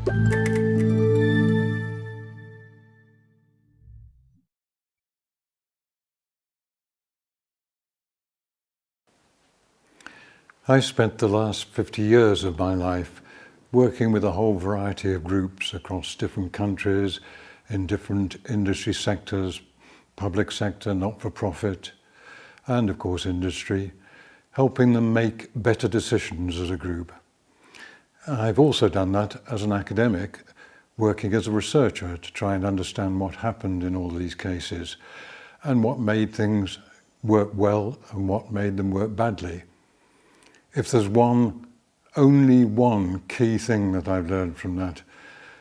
I spent the last 50 years of my life working with a whole variety of groups across different countries, in different industry sectors, public sector, not-for-profit, and of course industry, helping them make better decisions as a group. I've also done that as an academic, working as a researcher to try and understand what happened in all these cases and what made things work well and what made them work badly. If there's only one key thing that I've learned from that,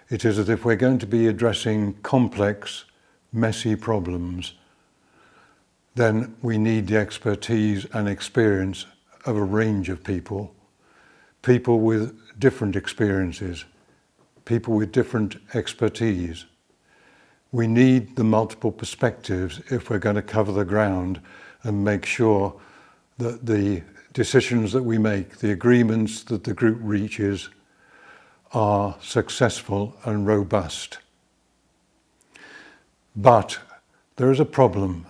it is that if we're going to be addressing complex, messy problems, then we need the expertise and experience of a range of people with different experiences, people with different expertise. We need the multiple perspectives if we're going to cover the ground and make sure that the decisions that we make, the agreements that the group reaches, are successful and robust. But there is a problem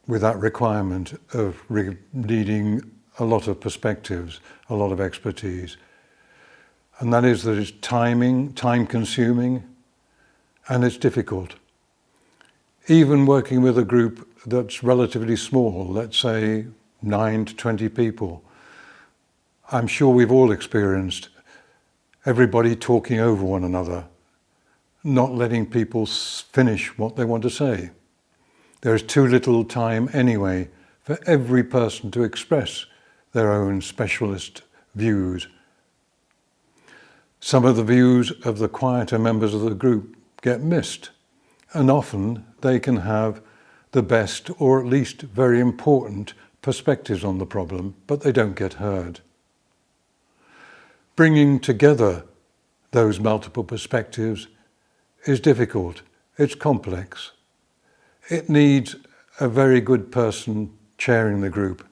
with that requirement of needing a lot of perspectives, a lot of expertise. And that is that it's time-consuming, and it's difficult. Even working with a group that's relatively small, let's say 9 to 20 people, I'm sure we've all experienced everybody talking over one another, not letting people finish what they want to say. There is too little time anyway for every person to express their own specialist views. Some of the views of the quieter members of the group get missed, and often they can have the best, or at least very important, perspectives on the problem, but they don't get heard. Bringing together those multiple perspectives is difficult. It's complex. It needs a very good person chairing the group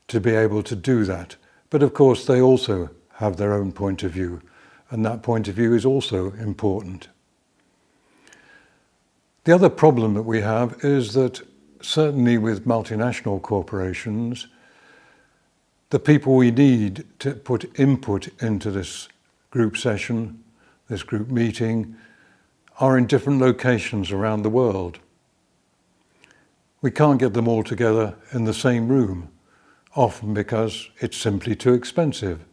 to be able to do that. But of course, they also have their own point of view, and that point of view is also important. The other problem that we have is that certainly with multinational corporations, the people we need to put input into this group session, this group meeting, are in different locations around the world. We can't get them all together in the same room, often because it's simply too expensive.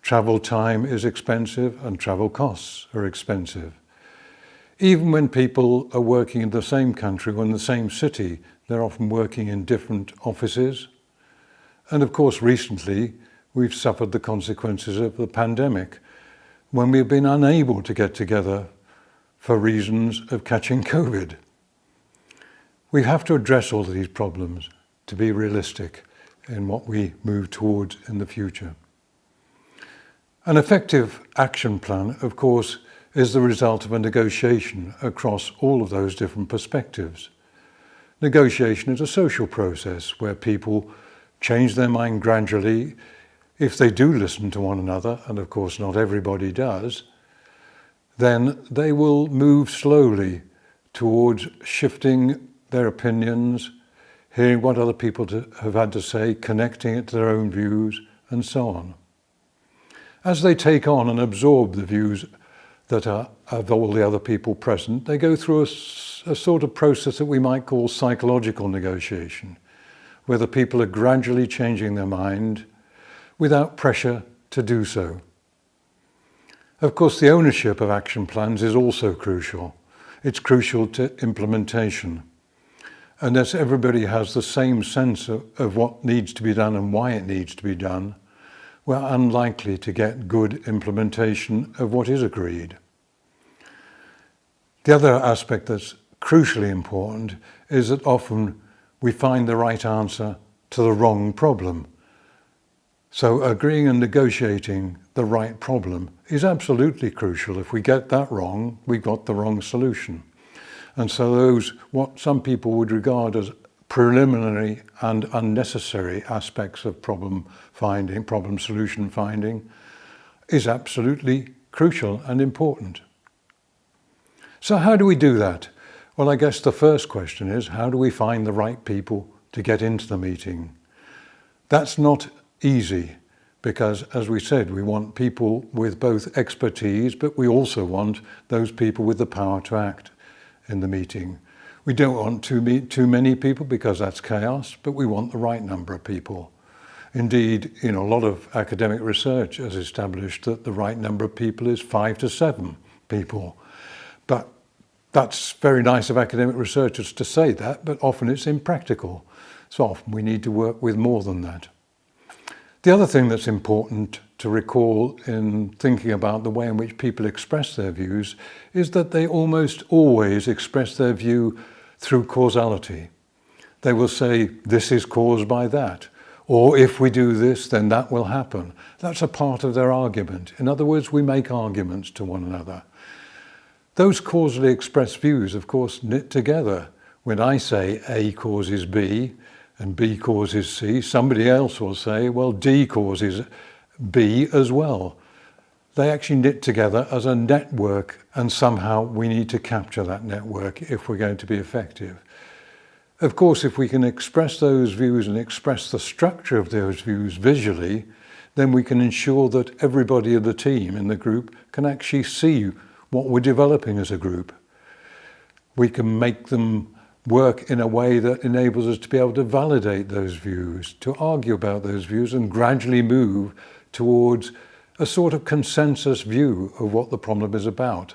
Travel time is expensive and travel costs are expensive. Even when people are working in the same country or in the same city, they're often working in different offices. And of course, recently, we've suffered the consequences of the pandemic, when we've been unable to get together for reasons of catching COVID. We have to address all of these problems to be realistic in what we move towards in the future. An effective action plan, of course, is the result of a negotiation across all of those different perspectives. Negotiation is a social process where people change their mind gradually. If they do listen to one another, and of course not everybody does, then they will move slowly towards shifting their opinions, hearing what other people have had to say, connecting it to their own views, and so on. As they take on and absorb the views that are of all the other people present, they go through a sort of process that we might call psychological negotiation, where the people are gradually changing their mind without pressure to do so. Of course, the ownership of action plans is also crucial. It's crucial to implementation. Unless everybody has the same sense of what needs to be done and why it needs to be done, we're unlikely to get good implementation of what is agreed. The other aspect that's crucially important is that often we find the right answer to the wrong problem. So agreeing and negotiating the right problem is absolutely crucial. If we get that wrong, we've got the wrong solution. And so those, what some people would regard as preliminary and unnecessary aspects of problem solution finding, is absolutely crucial and important. So how do we do that? Well, I guess the first question is, how do we find the right people to get into the meeting? That's not easy because, as we said, we want people with both expertise, but we also want those people with the power to act in the meeting. We don't want too many people because that's chaos, but we want the right number of people. Indeed, a lot of academic research has established that the right number of people is 5 to 7 people. But that's very nice of academic researchers to say that, but often it's impractical. So often we need to work with more than that. The other thing that's important to recall in thinking about the way in which people express their views is that they almost always express their view through causality. They will say, this is caused by that, or if we do this, then that will happen. That's a part of their argument. In other words, we make arguments to one another. Those causally expressed views, of course, knit together. When I say A causes B and B causes C, somebody else will say, well, D causes B as well. They actually knit together as a network, and somehow we need to capture that network if we're going to be effective. Of course, if we can express those views and express the structure of those views visually, then we can ensure that everybody in the team, in the group, can actually see what we're developing as a group. We can make them work in a way that enables us to be able to validate those views, to argue about those views, and gradually move towards a sort of consensus view of what the problem is about.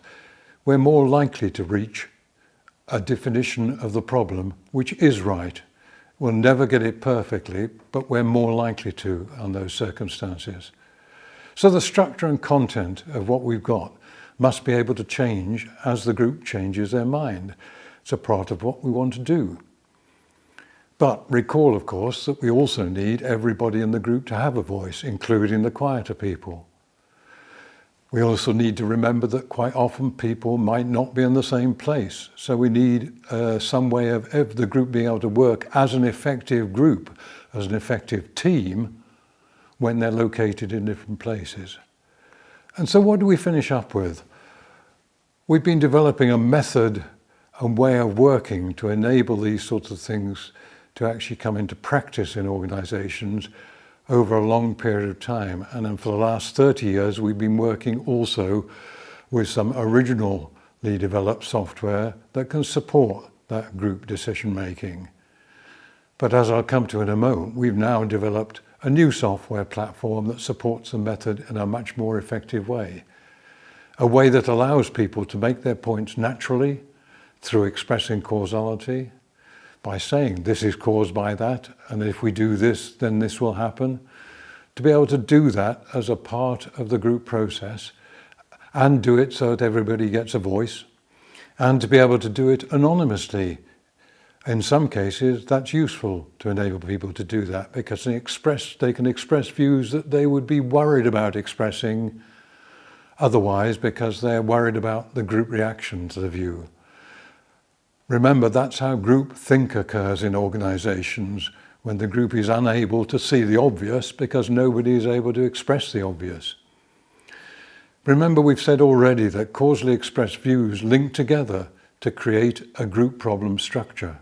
We're more likely to reach a definition of the problem which is right. We'll never get it perfectly, but we're more likely to on those circumstances. So the structure and content of what we've got must be able to change as the group changes their mind. It's a part of what we want to do. But recall, of course, that we also need everybody in the group to have a voice, including the quieter people. We also need to remember that quite often people might not be in the same place. So we need some way of the group being able to work as an effective group, as an effective team, when they're located in different places. And so what do we finish up with? We've been developing a method and way of working to enable these sorts of things to actually come into practice in organizations over a long period of time. And then for the last 30 years, we've been working also with some originally developed software that can support that group decision making. But as I'll come to in a moment, we've now developed a new software platform that supports the method in a much more effective way. A way that allows people to make their points naturally through expressing causality, by saying this is caused by that, and if we do this, then this will happen. To be able to do that as a part of the group process and do it so that everybody gets a voice, and to be able to do it anonymously. In some cases, that's useful to enable people to do that because they can express views that they would be worried about expressing otherwise because they're worried about the group reaction to the view. Remember, that's how groupthink occurs in organizations, when the group is unable to see the obvious because nobody is able to express the obvious. Remember, we've said already that causally expressed views link together to create a group problem structure.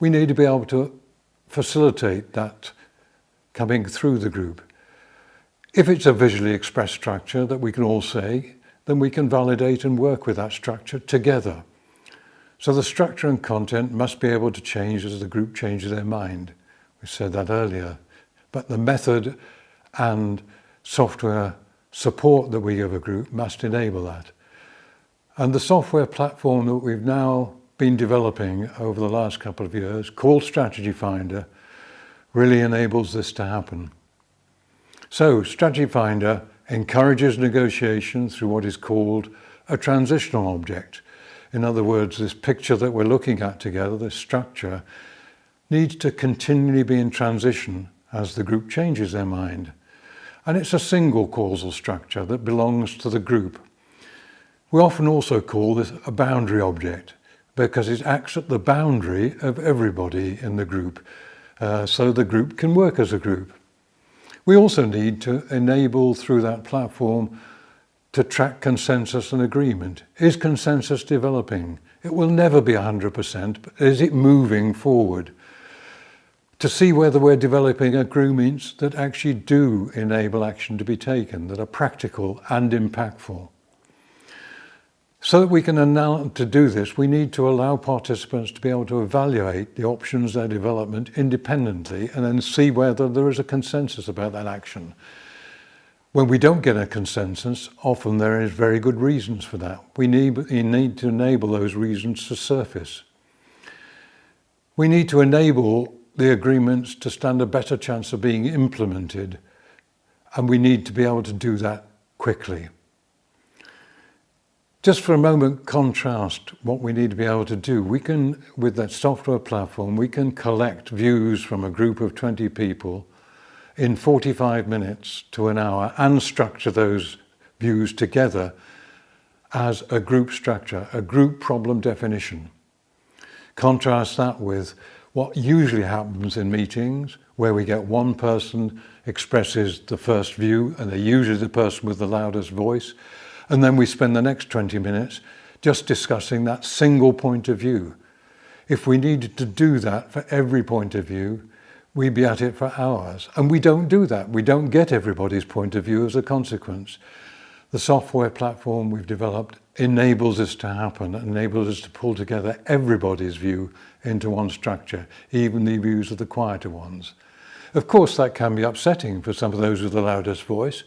We need to be able to facilitate that coming through the group. If it's a visually expressed structure that we can all say, then we can validate and work with that structure together. So the structure and content must be able to change as the group changes their mind. We said that earlier. But the method and software support that we give a group must enable that. And the software platform that we've now been developing over the last couple of years, called Strategyfinder, really enables this to happen. So Strategyfinder encourages negotiation through what is called a transitional object. In other words, this picture that we're looking at together, this structure, needs to continually be in transition as the group changes their mind. And it's a single causal structure that belongs to the group. We often also call this a boundary object because it acts at the boundary of everybody in the group, so the group can work as a group. We also need to enable through that platform to track consensus and agreement. Is consensus developing? It will never be 100%, but is it moving forward? To see whether we're developing agreements that actually do enable action to be taken, that are practical and impactful. So that we can to do this, we need to allow participants to be able to evaluate the options, their development independently, and then see whether there is a consensus about that action. When we don't get a consensus, often there is very good reasons for that. We need to enable those reasons to surface. We need to enable the agreements to stand a better chance of being implemented, and we need to be able to do that quickly. Just for a moment, contrast what we need to be able to do. We can, with that software platform, we can collect views from a group of 20 people in 45 minutes to an hour and structure those views together as a group structure, a group problem definition. Contrast that with what usually happens in meetings, where we get one person expresses the first view, and they're usually the person with the loudest voice, and then we spend the next 20 minutes just discussing that single point of view. If we needed to do that for every point of view, we'd be at it for hours. And we don't do that. We don't get everybody's point of view as a consequence. The software platform we've developed enables this to happen, enables us to pull together everybody's view into one structure, even the views of the quieter ones. Of course, that can be upsetting for some of those with the loudest voice,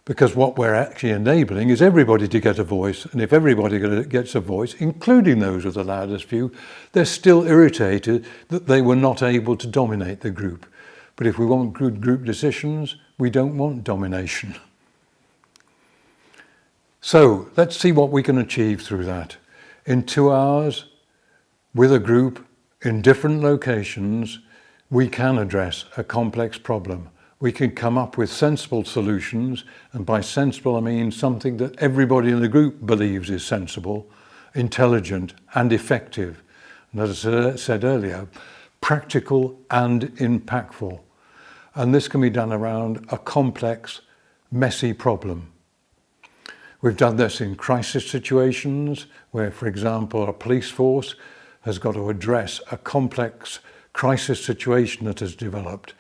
because what we're actually enabling is everybody to get a voice. And if everybody gets a voice, including those with the loudest view, they're still irritated that they were not able to dominate the group. But if we want good group decisions, we don't want domination. So let's see what we can achieve through that. In 2 hours, with a group in different locations, we can address a complex problem. We can come up with sensible solutions, and by sensible I mean something that everybody in the group believes is sensible, intelligent and effective. And as I said earlier, practical and impactful. And this can be done around a complex, messy problem. We've done this in crisis situations where, for example, a police force has got to address a complex crisis situation that has developed.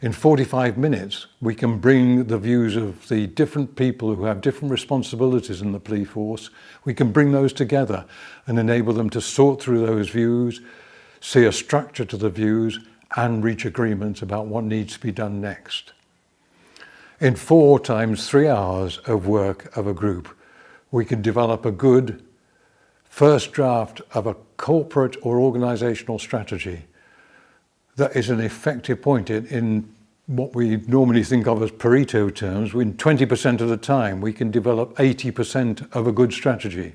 In 45 minutes, we can bring the views of the different people who have different responsibilities in the police force, we can bring those together and enable them to sort through those views, see a structure to the views, and reach agreement about what needs to be done next. In 4 times 3 hours of work of a group, we can develop a good first draft of a corporate or organizational strategy that is an effective point in what we normally think of as Pareto terms. In 20% of the time, we can develop 80% of a good strategy.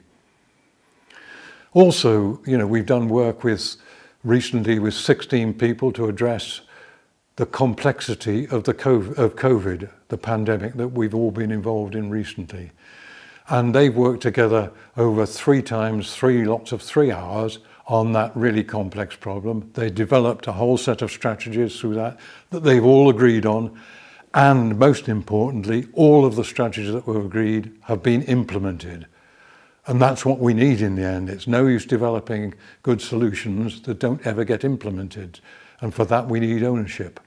Also, we've done work recently with 16 people to address the complexity of COVID, the pandemic that we've all been involved in recently. And they've worked together over 3 times 3 lots of 3 hours on that really complex problem. They developed a whole set of strategies through that they've all agreed on. And most importantly, all of the strategies that were agreed have been implemented. And that's what we need in the end. It's no use developing good solutions that don't ever get implemented. And for that, we need ownership.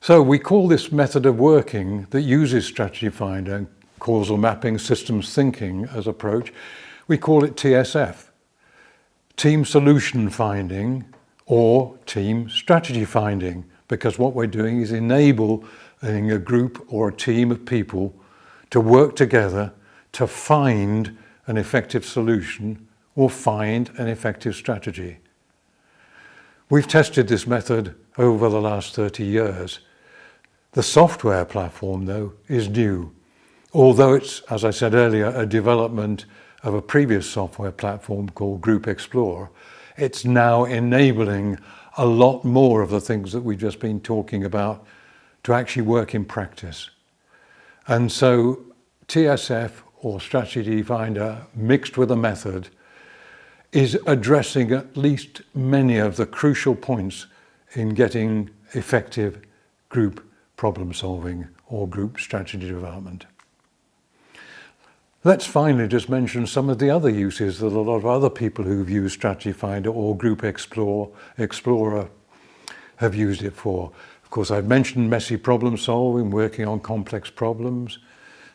So we call this method of working that uses Strategyfinder, causal mapping, systems thinking as approach, we call it TSF. Team solution finding or team strategy finding, because what we're doing is enabling a group or a team of people to work together to find an effective solution or find an effective strategy. We've tested this method over the last 30 years. The software platform, though, is new. Although it's, as I said earlier, a development of a previous software platform called Group Explorer, it's now enabling a lot more of the things that we've just been talking about to actually work in practice. And so TSF, or Strategyfinder, mixed with a method, is addressing at least many of the crucial points in getting effective group problem solving or group strategy development. Let's finally just mention some of the other uses that a lot of other people who've used Strategyfinder or Group Explorer have used it for. Of course, I've mentioned messy problem solving, working on complex problems,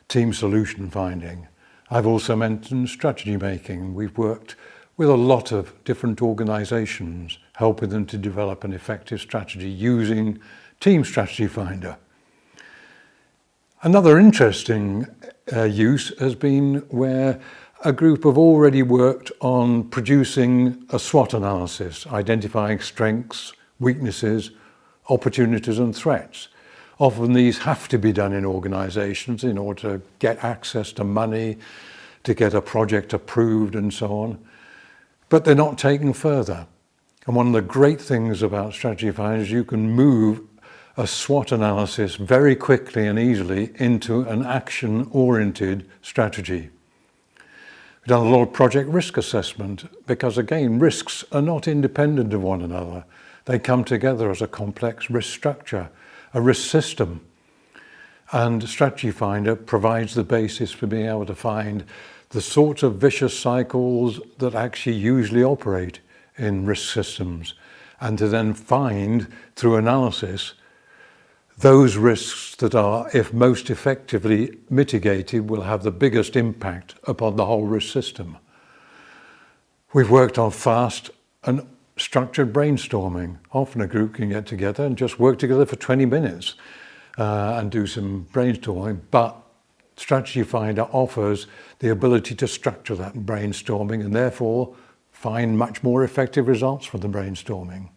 team solution finding. I've also mentioned strategy making. We've worked with a lot of different organisations, helping them to develop an effective strategy using Team Strategyfinder. Another interesting use has been where a group have already worked on producing a SWOT analysis, identifying strengths, weaknesses, opportunities and threats. Often these have to be done in organisations in order to get access to money, to get a project approved and so on. But they're not taken further. And one of the great things about Strategyfinder is you can move a SWOT analysis very quickly and easily into an action-oriented strategy. We've done a lot of project risk assessment because, again, risks are not independent of one another. They come together as a complex risk structure, a risk system. And Strategyfinder provides the basis for being able to find the sorts of vicious cycles that actually usually operate in risk systems, and to then find, through analysis, those risks that are, if most effectively mitigated, will have the biggest impact upon the whole risk system. We've worked on fast and structured brainstorming. Often a group can get together and just work together for 20 minutes and do some brainstorming, but Strategyfinder offers the ability to structure that brainstorming and therefore find much more effective results from the brainstorming.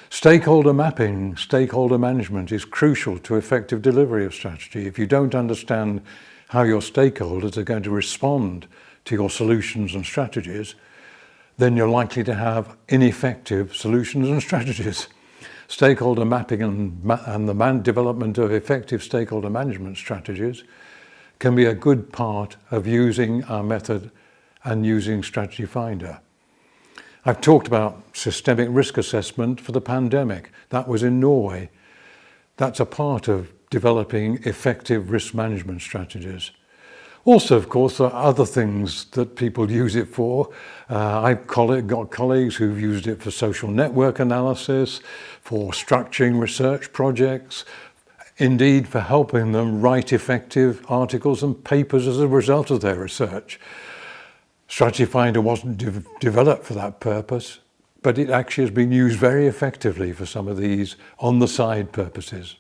Stakeholder mapping, stakeholder management is crucial to effective delivery of strategy. If you don't understand how your stakeholders are going to respond to your solutions and strategies, then you're likely to have ineffective solutions and strategies. Stakeholder mapping and the development of effective stakeholder management strategies can be a good part of using our method and using Strategyfinder. I've talked about systemic risk assessment for the pandemic. That was in Norway. That's a part of developing effective risk management strategies. Also, of course, there are other things that people use it for. I've got colleagues who've used it for social network analysis, for structuring research projects, indeed for helping them write effective articles and papers as a result of their research. Strategyfinder wasn't developed for that purpose, but it actually has been used very effectively for some of these on-the-side purposes.